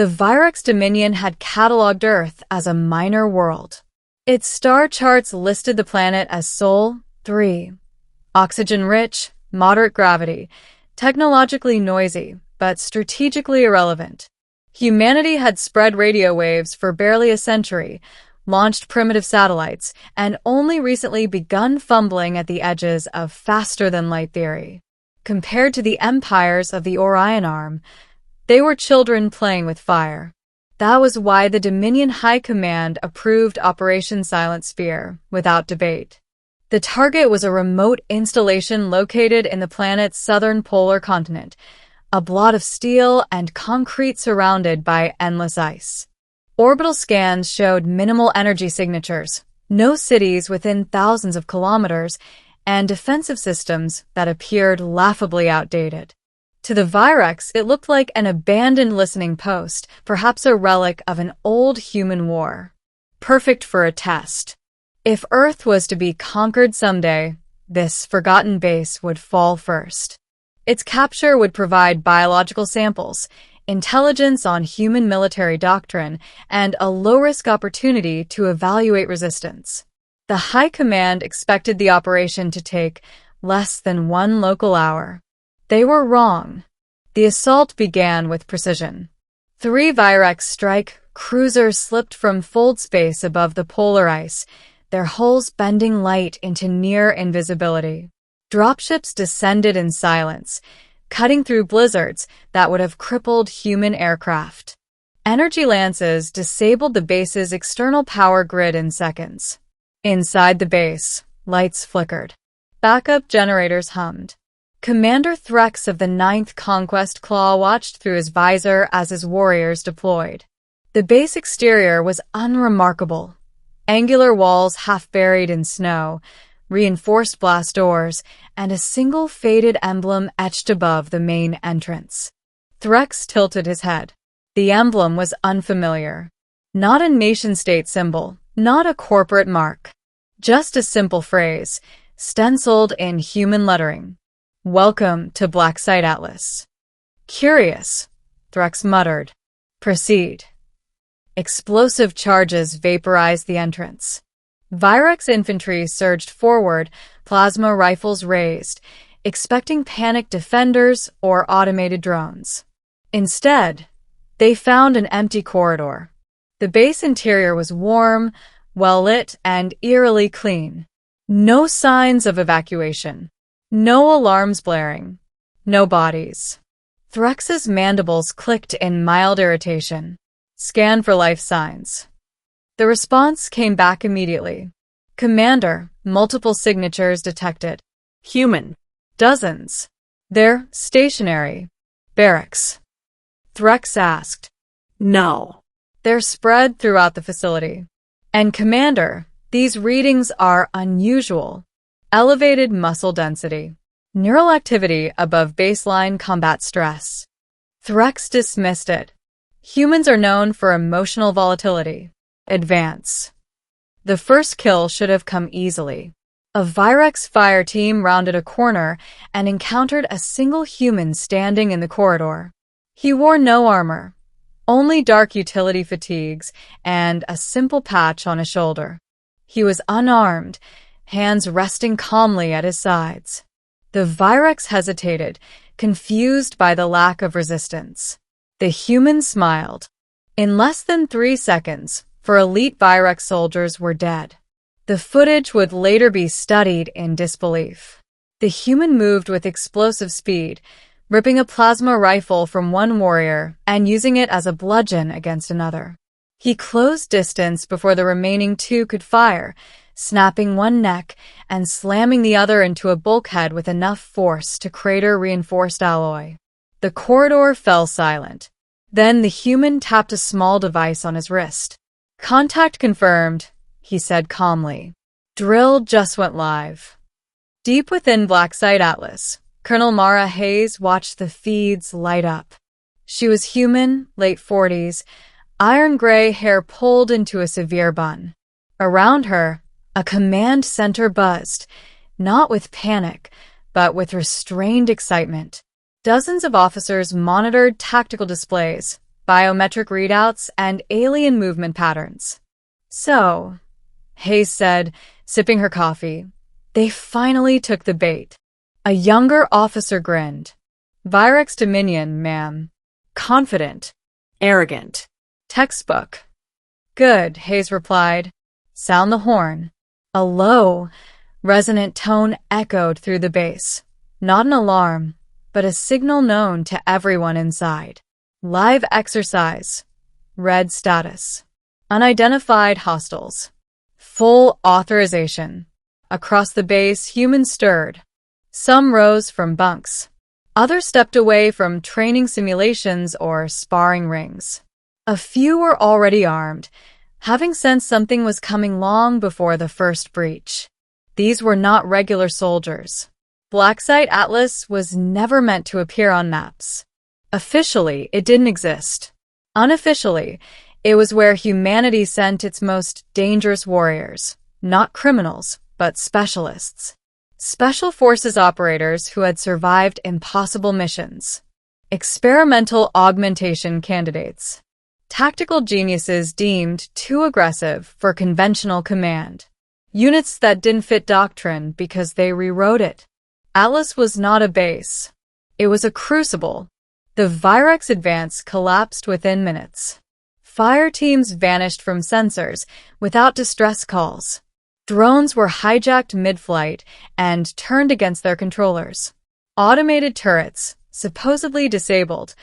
The Virex Dominion had catalogued Earth as a minor world. Its star charts listed the planet as Sol 3, oxygen-rich, moderate gravity, technologically noisy, but strategically irrelevant. Humanity had spread radio waves for barely a century, launched primitive satellites, and only recently begun fumbling at the edges of faster-than-light theory. Compared to the empires of the Orion Arm, they were children playing with fire. That was why the Dominion High Command approved Operation Silent Sphere without debate. The target was a remote installation located in the planet's southern polar continent, a blot of steel and concrete surrounded by endless ice. Orbital scans showed minimal energy signatures, no cities within thousands of kilometers, and defensive systems that appeared laughably outdated. To the Virex, it looked like an abandoned listening post, perhaps a relic of an old human war. Perfect for a test. If Earth was to be conquered someday, this forgotten base would fall first. Its capture would provide biological samples, intelligence on human military doctrine, and a low-risk opportunity to evaluate resistance. The High Command expected the operation to take less than 1 local hour. They were wrong. The assault began with precision. 3 Virex strike cruisers slipped from fold space above the polar ice, their hulls bending light into near invisibility. Dropships descended in silence, cutting through blizzards that would have crippled human aircraft. Energy lances disabled the base's external power grid in seconds. Inside the base, lights flickered. Backup generators hummed. Commander Threx of the 9th Conquest Claw watched through his visor as his warriors deployed. The base exterior was unremarkable. Angular walls half buried in snow, reinforced blast doors, and a single faded emblem etched above the main entrance. Threx tilted his head. The emblem was unfamiliar. Not a nation-state symbol, not a corporate mark. Just a simple phrase, stenciled in human lettering. "Welcome to Black Site Atlas." "Curious," Threx muttered. "Proceed." Explosive charges vaporized the entrance. Virex infantry surged forward, plasma rifles raised, expecting panicked defenders or automated drones. Instead, they found an empty corridor. The base interior was warm, well-lit, and eerily clean. No signs of evacuation. No alarms blaring. No bodies. Threx's mandibles clicked in mild irritation. Scan for life signs. The response came back immediately. "Commander, multiple signatures detected." "Human." "Dozens." "They're stationary." "Barracks." Threx asked. "No." "They're spread throughout the facility." "And Commander, these readings are unusual. Elevated muscle density. Neural activity above baseline combat stress." Threx dismissed it. Humans are known for emotional volatility. Advance. The first kill should have come easily. A Virex fire team rounded a corner and encountered a single human standing in the corridor. He wore no armor, only dark utility fatigues and a simple patch on his shoulder. He was unarmed, hands resting calmly at his sides. The Virex hesitated, confused by the lack of resistance. The human smiled. In less than 3 seconds, 4 elite Virex soldiers were dead. The footage would later be studied in disbelief. The human moved with explosive speed, ripping a plasma rifle from one warrior and using it as a bludgeon against another. He closed distance before the remaining 2 could fire, snapping one neck and slamming the other into a bulkhead with enough force to crater reinforced alloy. The corridor fell silent. Then the human tapped a small device on his wrist. "Contact confirmed," he said calmly. "Drill just went live." Deep within Black Site Atlas, Colonel Mara Hayes watched the feeds light up. She was human, late 40s, iron-gray hair pulled into a severe bun. Around her, a command center buzzed, not with panic, but with restrained excitement. Dozens of officers monitored tactical displays, biometric readouts, and alien movement patterns. So, Hayes said, sipping her coffee, they finally took the bait. A younger officer grinned. Virex Dominion, ma'am. Confident. Arrogant. Textbook. Good, Hayes replied. Sound the horn. A low, resonant tone echoed through the base. Not an alarm, but a signal known to everyone inside. Live exercise. Red status. Unidentified hostiles. Full authorization. Across the base, humans stirred. Some rose from bunks. Others stepped away from training simulations or sparring rings. A few were already armed, having sensed something was coming long before the first breach. These were not regular soldiers. Black Site Atlas was never meant to appear on maps. Officially, it didn't exist. Unofficially, it was where humanity sent its most dangerous warriors, not criminals, but specialists. Special Forces operators who had survived impossible missions. Experimental augmentation candidates. Tactical geniuses deemed too aggressive for conventional command. Units that didn't fit doctrine because they rewrote it. Atlas was not a base. It was a crucible. The Virex advance collapsed within minutes. Fire teams vanished from sensors without distress calls. Drones were hijacked mid-flight and turned against their controllers. Automated turrets, supposedly disabled,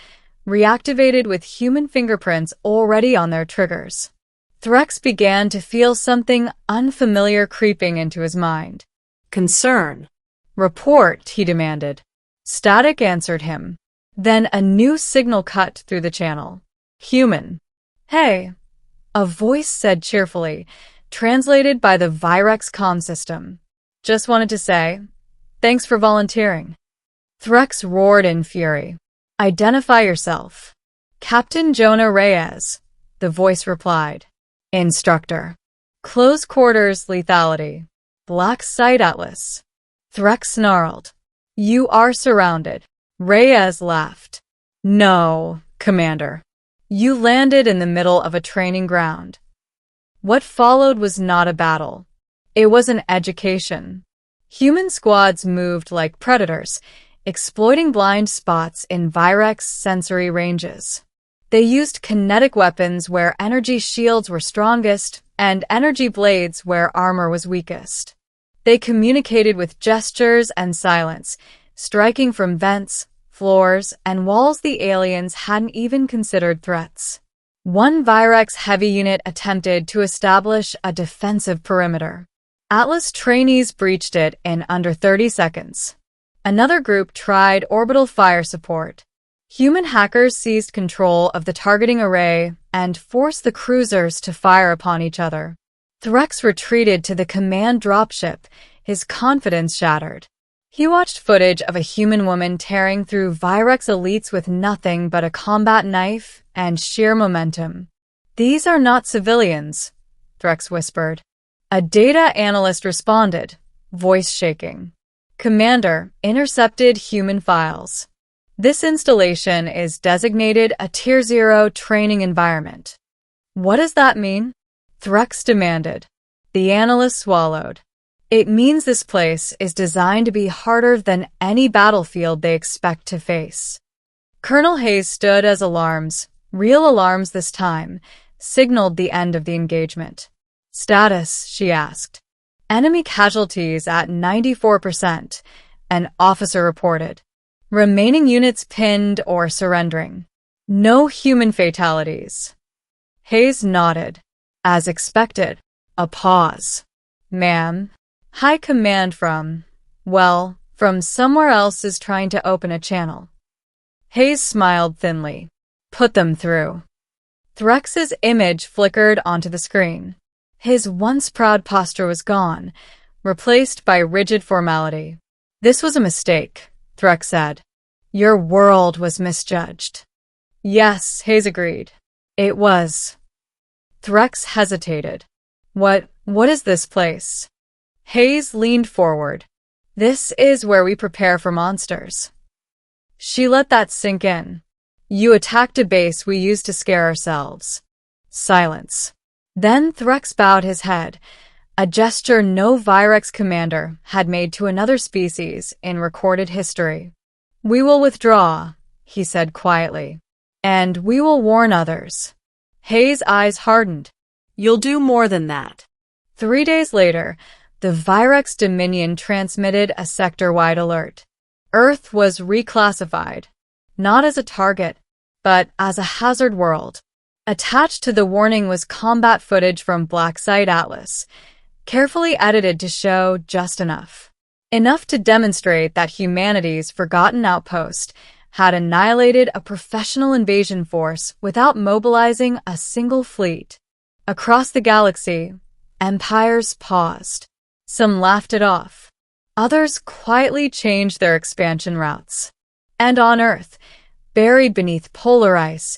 reactivated with human fingerprints already on their triggers. Threx began to feel something unfamiliar creeping into his mind. Concern. Report, he demanded. Static answered him. Then a new signal cut through the channel. Human. Hey, a voice said cheerfully, translated by the Virex comm system. Just wanted to say, thanks for volunteering. Threx roared in fury. Identify yourself. Captain Jonah Reyes, the voice replied. Instructor. Close quarters lethality. Black Site Atlas. Threx snarled. You are surrounded. Reyes laughed. No, Commander. You landed in the middle of a training ground. What followed was not a battle. It was an education. Human squads moved like predators, exploiting blind spots in Virex sensory ranges. They used kinetic weapons where energy shields were strongest and energy blades where armor was weakest. They communicated with gestures and silence, striking from vents, floors, and walls the aliens hadn't even considered threats. One Virex heavy unit attempted to establish a defensive perimeter. Atlas trainees breached it in under 30 seconds. Another group tried orbital fire support. Human hackers seized control of the targeting array and forced the cruisers to fire upon each other. Threx retreated to the command dropship, his confidence shattered. He watched footage of a human woman tearing through Virex elites with nothing but a combat knife and sheer momentum. These are not civilians, Threx whispered. A data analyst responded, voice shaking. Commander, intercepted human files. This installation is designated a Tier 0 training environment. What does that mean? Threx demanded. The analyst swallowed. It means this place is designed to be harder than any battlefield they expect to face. Colonel Hayes stood as alarms, real alarms this time, signaled the end of the engagement. Status, she asked. Enemy casualties at 94%, an officer reported. Remaining units pinned or surrendering. No human fatalities. Hayes nodded. As expected, a pause. Ma'am, high command from somewhere else is trying to open a channel. Hayes smiled thinly. Put them through. Threx's image flickered onto the screen. His once proud posture was gone, replaced by rigid formality. This was a mistake, Threx said. Your world was misjudged. Yes, Hayes agreed. It was. Threx hesitated. What is this place? Hayes leaned forward. This is where we prepare for monsters. She let that sink in. You attacked a base we used to scare ourselves. Silence. Then Threx bowed his head, a gesture no Virex commander had made to another species in recorded history. We will withdraw, he said quietly, and we will warn others. Hayes' eyes hardened. You'll do more than that. 3 days later, the Virex Dominion transmitted a sector-wide alert. Earth was reclassified, not as a target, but as a hazard world. Attached to the warning was combat footage from Black Site Atlas, carefully edited to show just enough. Enough to demonstrate that humanity's forgotten outpost had annihilated a professional invasion force without mobilizing a single fleet. Across the galaxy, empires paused. Some laughed it off. Others quietly changed their expansion routes. And on Earth, buried beneath polar ice,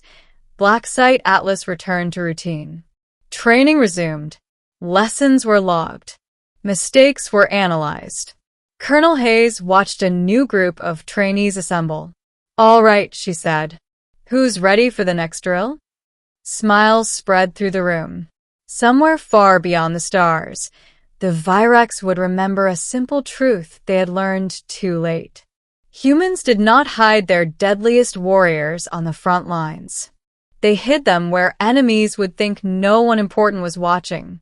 Black Site Atlas returned to routine. Training resumed. Lessons were logged. Mistakes were analyzed. Colonel Hayes watched a new group of trainees assemble. All right, she said. Who's ready for the next drill? Smiles spread through the room. Somewhere far beyond the stars, the Virex would remember a simple truth they had learned too late. Humans did not hide their deadliest warriors on the front lines. They hid them where enemies would think no one important was watching.